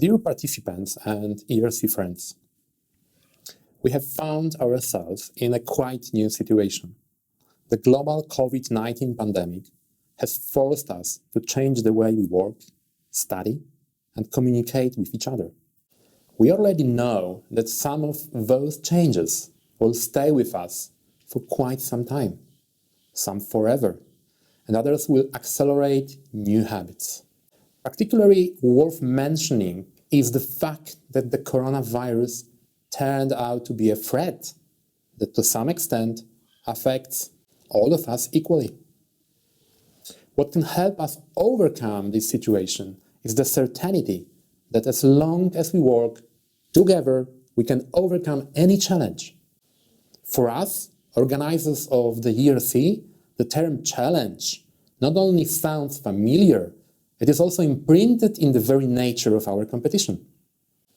Dear participants and ERC friends, we have found ourselves in a quite new situation. The global COVID-19 pandemic has forced us to change the way we work, study, and communicate with each other. We already know that some of those changes will stay with us for quite some time, some forever, and others will accelerate new habits. Particularly worth mentioning is the fact that the coronavirus turned out to be a threat that to some extent affects all of us equally. What can help us overcome this situation is the certainty that as long as we work together, we can overcome any challenge. For us, organizers of the ERC, the term challenge not only sounds familiar, it is also imprinted in the very nature of our competition.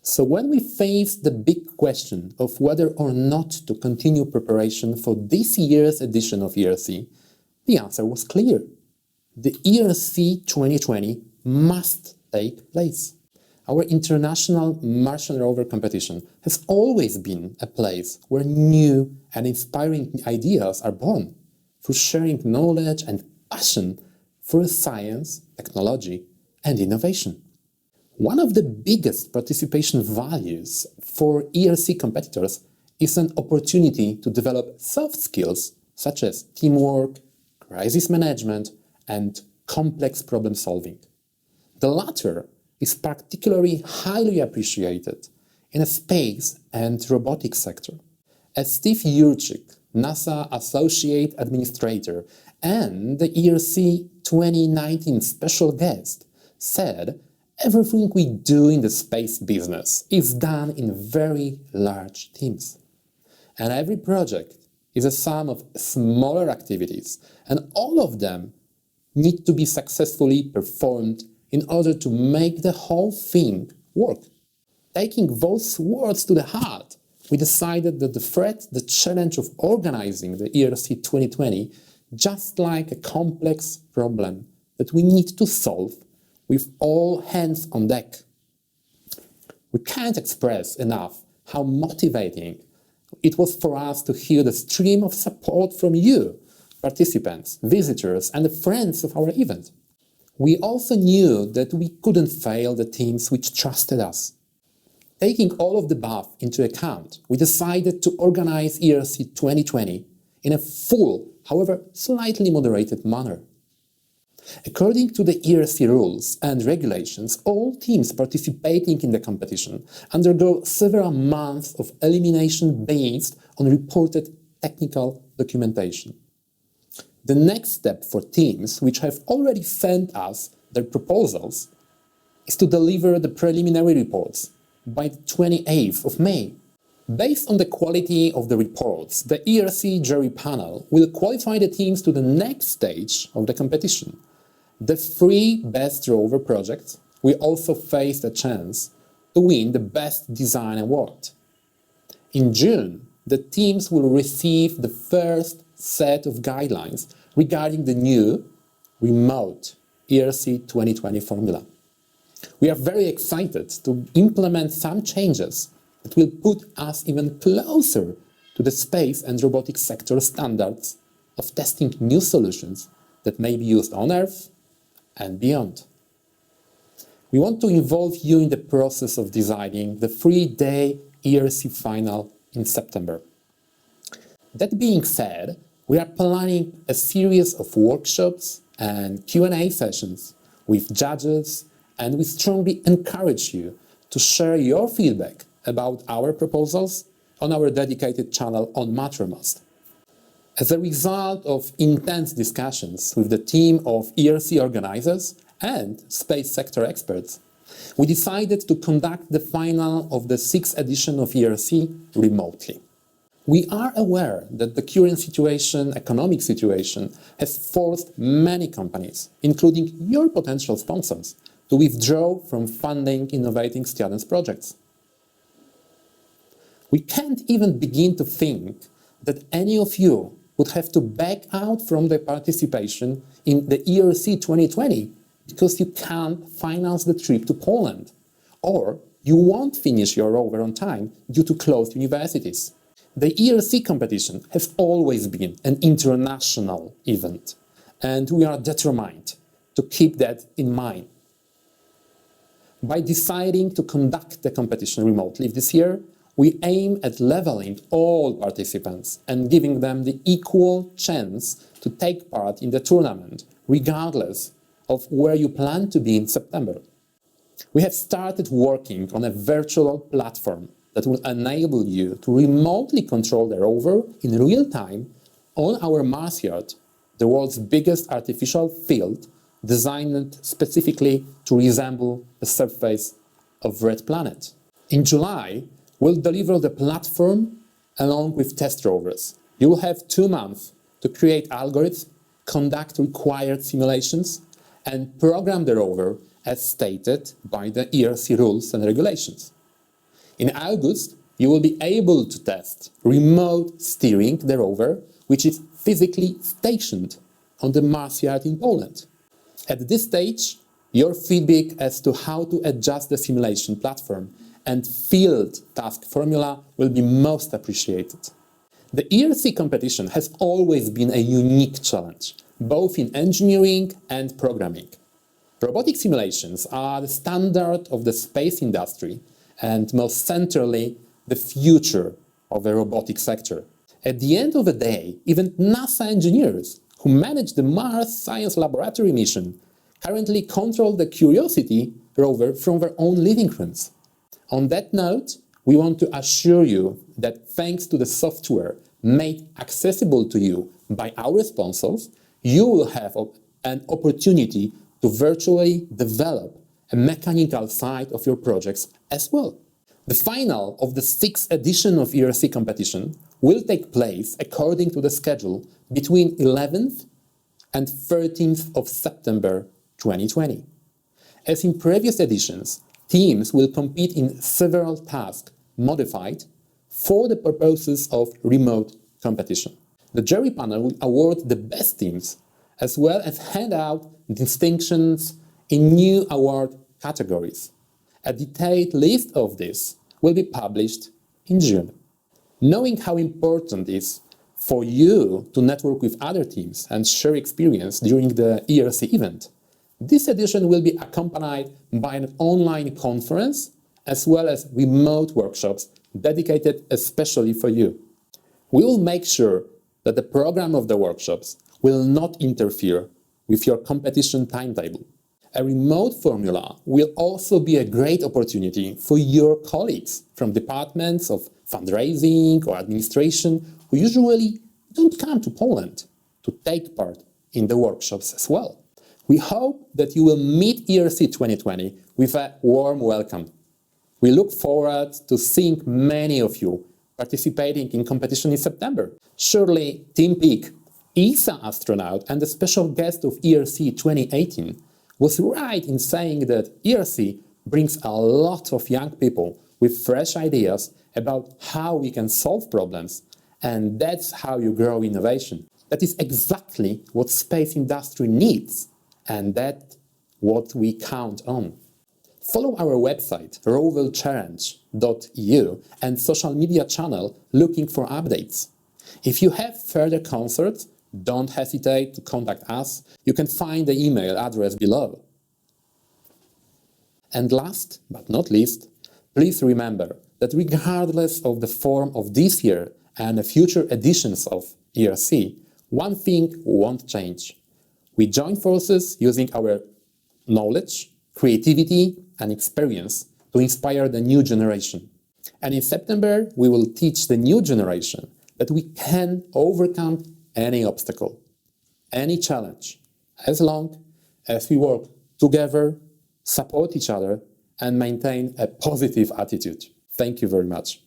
So when we faced the big question of whether or not to continue preparation for this year's edition of ERC, the answer was clear. The ERC 2020 must take place. Our international Martian rover competition has always been a place where new and inspiring ideas are born, through sharing knowledge and passion for science, technology, and innovation. One of the biggest participation values for ERC competitors is an opportunity to develop soft skills such as teamwork, crisis management, and complex problem solving. The latter is particularly highly appreciated in a space and robotics sector. As Steve Jurczyk, NASA Associate Administrator and the ERC 2019 special guest, said, everything we do in the space business is done in very large teams. And every project is a sum of smaller activities, and all of them need to be successfully performed in order to make the whole thing work. Taking those words to the heart, we decided that the challenge of organizing the ERC 2020, just like a complex problem that we need to solve with all hands on deck. We can't express enough how motivating it was for us to hear the stream of support from you, participants, visitors, and the friends of our event. We also knew that we couldn't fail the teams which trusted us. Taking all of the above into account, we decided to organize ERC 2020 in a full, however slightly moderated manner. According to the ERC rules and regulations, all teams participating in the competition undergo several months of elimination based on reported technical documentation. The next step for teams which have already sent us their proposals is to deliver the preliminary reports by the 28th of May. Based on the quality of the reports, the ERC jury panel will qualify the teams to the next stage of the competition. The 3 best rover projects will also face the chance to win the Best Design Award. In June, the teams will receive the first set of guidelines regarding the new remote ERC 2020 formula. We are very excited to implement some changes that will put us even closer to the space and robotics sector standards of testing new solutions that may be used on Earth and beyond. We want to involve you in the process of designing the 3-day ERC final in September. That being said, we are planning a series of workshops and Q&A sessions with judges, and we strongly encourage you to share your feedback about our proposals on our dedicated channel on Mattermost. As a result of intense discussions with the team of ERC organizers and space sector experts, we decided to conduct the final of the 6th edition of ERC remotely. We are aware that the current economic situation, has forced many companies, including your potential sponsors, to withdraw from funding innovating students' projects. We can't even begin to think that any of you would have to back out from the participation in the ERC 2020 because you can't finance the trip to Poland, or you won't finish your rover on time due to closed universities. The ERC competition has always been an international event, and we are determined to keep that in mind. By deciding to conduct the competition remotely this year, we aim at leveling all participants and giving them the equal chance to take part in the tournament, regardless of where you plan to be in September. We have started working on a virtual platform that will enable you to remotely control the rover in real time on our Mars yacht, the world's biggest artificial field, designed specifically to resemble the surface of Red Planet. In July, we'll deliver the platform along with test rovers. You will have 2 months to create algorithms, conduct required simulations, and program the rover as stated by the ERC rules and regulations. In August, you will be able to test remote steering the rover, which is physically stationed on the Mars yacht in Poland. At this stage, your feedback as to how to adjust the simulation platform and field task formula will be most appreciated. The ERC competition has always been a unique challenge, both in engineering and programming. Robotic simulations are the standard of the space industry and, most centrally, the future of the robotic sector. At the end of the day, even NASA engineers who manage the Mars Science Laboratory mission currently control the Curiosity rover from their own living rooms. On that note, we want to assure you that thanks to the software made accessible to you by our sponsors, you will have an opportunity to virtually develop a mechanical side of your projects as well. The final of the 6th edition of ERC competition will take place according to the schedule between 11th and 13th of September 2020. As in previous editions, teams will compete in several tasks modified for the purposes of remote competition. The jury panel will award the best teams as well as hand out distinctions in new award categories. A detailed list of this will be published in June. Knowing how important it is for you to network with other teams and share experience during the ERC event, this edition will be accompanied by an online conference as well as remote workshops dedicated especially for you. We will make sure that the program of the workshops will not interfere with your competition timetable. A remote formula will also be a great opportunity for your colleagues from departments of fundraising or administration who usually don't come to Poland to take part in the workshops as well. We hope that you will meet ERC 2020 with a warm welcome. We look forward to seeing many of you participating in competition in September. Surely Team Peak, ESA astronaut and a special guest of ERC 2018, was right in saying that ERC brings a lot of young people with fresh ideas about how we can solve problems, and that's how you grow innovation. That is exactly what space industry needs, and that's what we count on. Follow our website roverchallenge.eu and social media channel looking for updates. If you have further concerns, don't hesitate to contact us. You can find the email address below. And last but not least, please remember that regardless of the form of this year and the future editions of ERC, one thing won't change. We join forces using our knowledge, creativity, and experience to inspire the new generation. And in September, we will teach the new generation that we can overcome any obstacle, any challenge, as long as we work together, support each other, and maintain a positive attitude. Thank you very much.